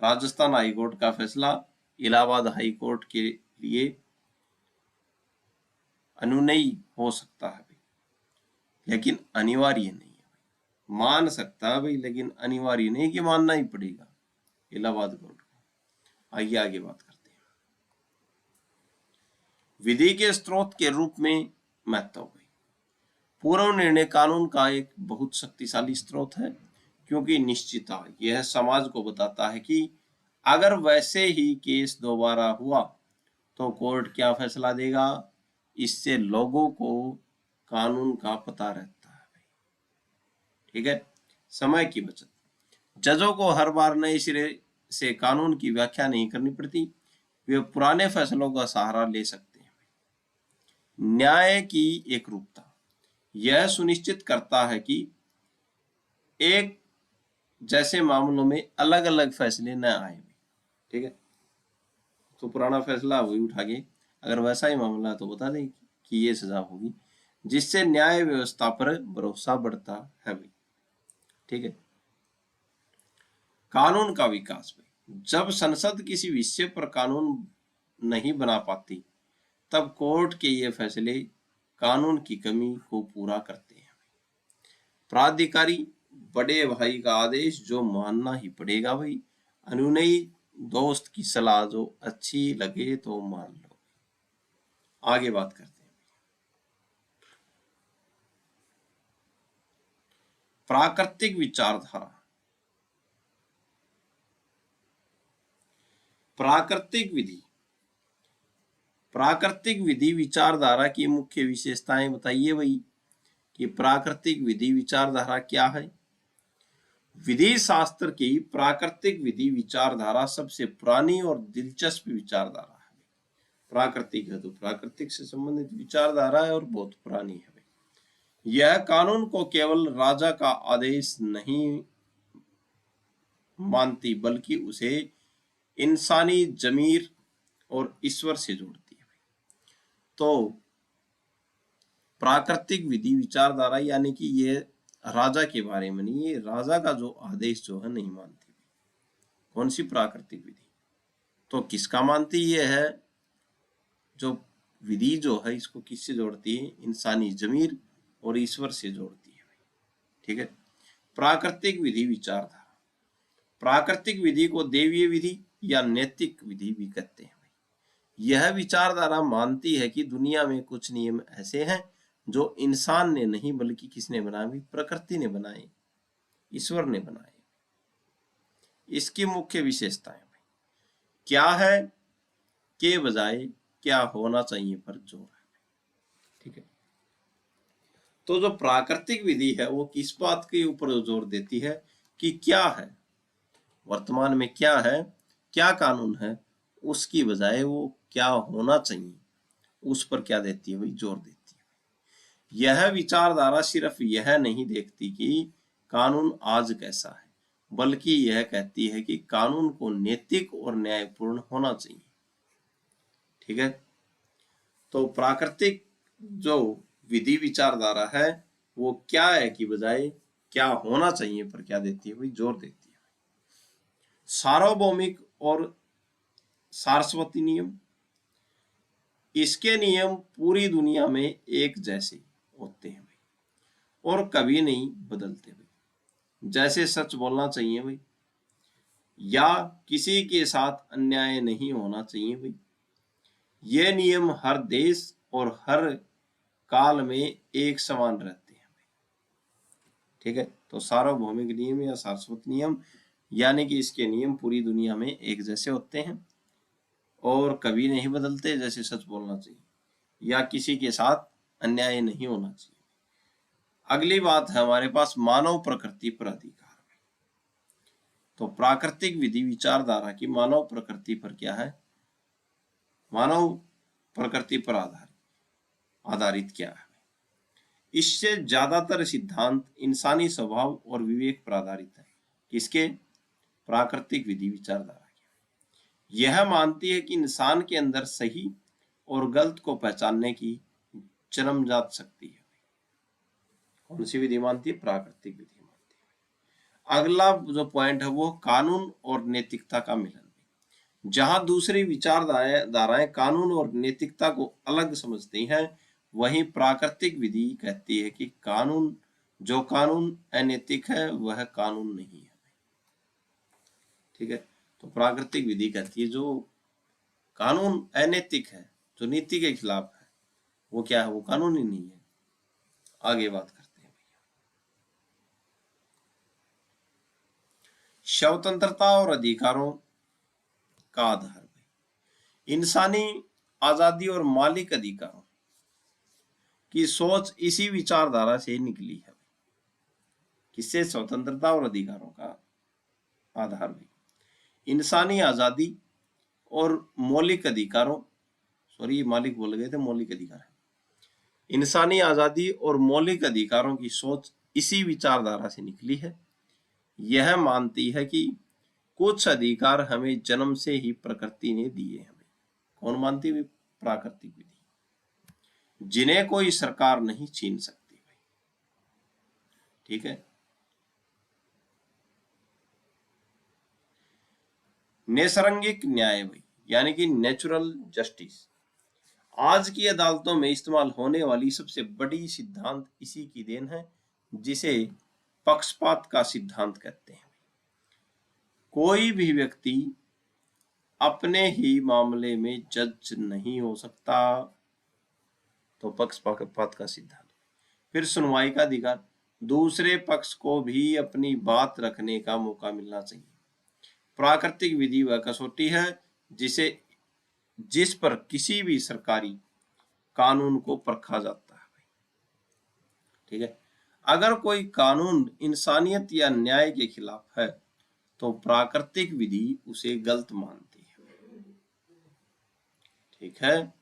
राजस्थान हाई कोर्ट का फैसला इलाहाबाद हाई कोर्ट के लिए अनुनयी हो सकता है भाई, लेकिन अनिवार्य नहीं है भाई। मान सकता है भाई, लेकिन अनिवार्य नहीं कि मानना ही पड़ेगा इलाहाबाद कोर्ट को। आइए आगे बात करते हैं। विधि के स्रोत के रूप में महत्व भाई। पूर्व निर्णय कानून का एक बहुत शक्तिशाली स्रोत है, क्योंकि निश्चितता यह समाज को बताता है कि अगर वैसे ही केस दोबारा हुआ तो कोर्ट क्या फैसला देगा। इससे लोगों को कानून का पता रहता है भाई। ठीक है। समय की बचत, जजों को हर बार नए सिरे से कानून की व्याख्या नहीं करनी पड़ती, वे पुराने फैसलों का सहारा ले सकते हैं। न्याय की एकरूपता, यह सुनिश्चित करता है कि एक जैसे मामलों में अलग अलग फैसले न आए। ठीक है। तो पुराना फैसला वही उठा के अगर वैसा ही मामला है तो बता दें कि ये सजा होगी, जिससे न्याय व्यवस्था पर भरोसा बढ़ता है भाई। ठीक है। कानून का विकास भाई, जब संसद किसी विषय पर कानून नहीं बना पाती तब कोर्ट के ये फैसले कानून की कमी को पूरा करते हैं। प्राधिकारी, बड़े भाई का आदेश जो मानना ही पड़ेगा भाई। अनुनयी, दोस्त की सलाह जो अच्छी लगे तो मान लो। आगे बात करते हैं। प्राकृतिक विचारधारा, प्राकृतिक विधि, प्राकृतिक विधि विचारधारा की मुख्य विशेषताएं बताइए भाई कि प्राकृतिक विधि विचारधारा क्या है। विधि शास्त्र की प्राकृतिक विधि विचारधारा सबसे पुरानी और दिलचस्प विचारधारा है। प्राकृतिक है तो प्राकृतिक से संबंधित विचारधारा है और बहुत पुरानी है। यह कानून को केवल राजा का आदेश नहीं मानती, बल्कि उसे इंसानी जमीर और ईश्वर से जोड़ती है। तो प्राकृतिक विधि विचारधारा यानी कि ये राजा के बारे में नहीं, ये राजा का जो आदेश जो है नहीं मानती। कौन सी प्राकृतिक विधि? तो किसका मानती ये है? जो विधि जो है इसको किससे जोड़ती है? इंसानी जमीर और ईश्वर से जोड़ती है। ठीक है। प्राकृतिक विधि विचारधारा, प्राकृतिक विधि को देवीय विधि या नैतिक विधि भी कहते हैं। यह विचारधारा मानती है कि दुनिया में कुछ नियम ऐसे हैं जो इंसान ने नहीं बल्कि किसने बनाए? प्रकृति ने बनाए, ईश्वर ने बनाए। इसकी मुख्य विशेषताएं क्या है? के बजाय क्या होना चाहिए पर जोर है। ठीक है। तो जो प्राकृतिक विधि है वो किस बात के ऊपर जोर देती है कि क्या है, वर्तमान में क्या है, क्या कानून है, उसकी बजाय वो क्या होना चाहिए उस पर क्या देती है भाई? जोर देती है। यह विचारधारा सिर्फ यह नहीं देखती कि कानून आज कैसा है, बल्कि यह कहती है कि कानून को नैतिक और न्यायपूर्ण होना चाहिए। ठीक है। तो प्राकृतिक जो विधि विचारधारा है वो क्या है कि बजाय क्या होना चाहिए पर क्या देती है भाई? जोर देती है। सार्वभौमिक और सारस्वती नियम, इसके नियम पूरी दुनिया में एक जैसे होते हैं भाई और कभी नहीं बदलते भाई। जैसे सच बोलना चाहिए भाई, या किसी के साथ अन्याय नहीं होना चाहिए भाई। ये नियम हर देश और हर काल में एक समान रहते हैं भाई। ठीक है। तो सार्वभौमिक नियम या शाश्वत नियम यानी कि इसके नियम पूरी दुनिया में एक जैसे होते हैं और कभी नहीं बदलते, जैसे सच बोलना चाहिए या किसी के साथ अन्याय नहीं होना चाहिए। अगली बात है हमारे पास मानव प्रकृति पर अधिकार। तो प्राकृतिक विधि विचारधारा की मानव प्रकृति पर क्या है? मानव प्रकृति पर आधारित क्या है? इससे ज्यादातर सिद्धांत इंसानी स्वभाव और विवेक पर आधारित है। किसके? प्राकृतिक विधि विचारधारा के। यह मानती है कि इंसान के अंदर सही और गलत को पहचानने की जन्मजात शक्ति है। कौन सी विधि मानती है? प्राकृतिक विधि मानती है। अगला जो पॉइंट है वो कानून और नैतिकता का मिलन। जहां दूसरी विचारधाराएं कानून और नैतिकता को अलग समझती हैं, वहीं प्राकृतिक विधि कहती है कि जो कानून अनैतिक है वह कानून नहीं है। ठीक है, तो प्राकृतिक विधि कहती है जो कानून अनैतिक है, जो नीति के खिलाफ है, वो क्या है? वो कानून ही नहीं है। आगे बात करते हैं भैया। स्वतंत्रता और अधिकारों का आधार। इंसानी आजादी और मौलिक अधिकारों की सोच इसी विचारधारा से निकली है। किससे? स्वतंत्रता और अधिकारों का आधार भी इंसानी आजादी और मौलिक अधिकारों, सॉरी मौलिक बोल गए थे, मौलिक अधिकार है। इंसानी आजादी और मौलिक अधिकारों की सोच इसी विचारधारा से निकली है। यह मानती है कि कुछ अधिकार हमें जन्म से ही प्रकृति ने दिए हमें। कौन मानती है? प्राकृतिक विधि, जिन्हें कोई सरकार नहीं छीन सकती भाई। ठीक है। नैसर्गिक न्याय भाई, यानी कि नेचुरल जस्टिस, आज की अदालतों में इस्तेमाल होने वाली सबसे बड़ी सिद्धांत इसी की देन है, जिसे पक्षपात का सिद्धांत कहते हैं। कोई भी व्यक्ति अपने ही मामले में जज नहीं हो सकता, तो पक्षपात का सिद्धांत। फिर सुनवाई का अधिकार, दूसरे पक्ष को भी अपनी बात रखने का मौका मिलना चाहिए। प्राकृतिक विधि वह कसौटी है जिस पर किसी भी सरकारी कानून को परखा जाता है। ठीक है, अगर कोई कानून इंसानियत या न्याय के खिलाफ है तो प्राकृतिक विधि उसे गलत मानती है। ठीक है,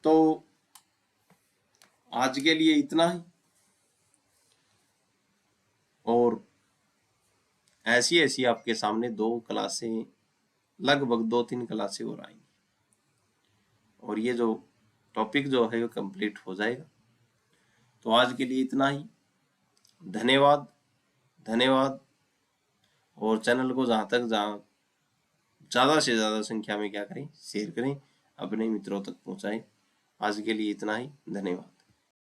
तो आज के लिए इतना ही, और ऐसी ऐसी आपके सामने 2-3 क्लासें और आएंगी, और ये जो टॉपिक जो है वो कंप्लीट हो जाएगा। तो आज के लिए इतना ही। धन्यवाद धन्यवाद। और चैनल को जहाँ ज़्यादा से ज़्यादा संख्या में क्या करें? शेयर करें, अपने मित्रों तक पहुँचाएं। आज के लिए इतना ही। धन्यवाद।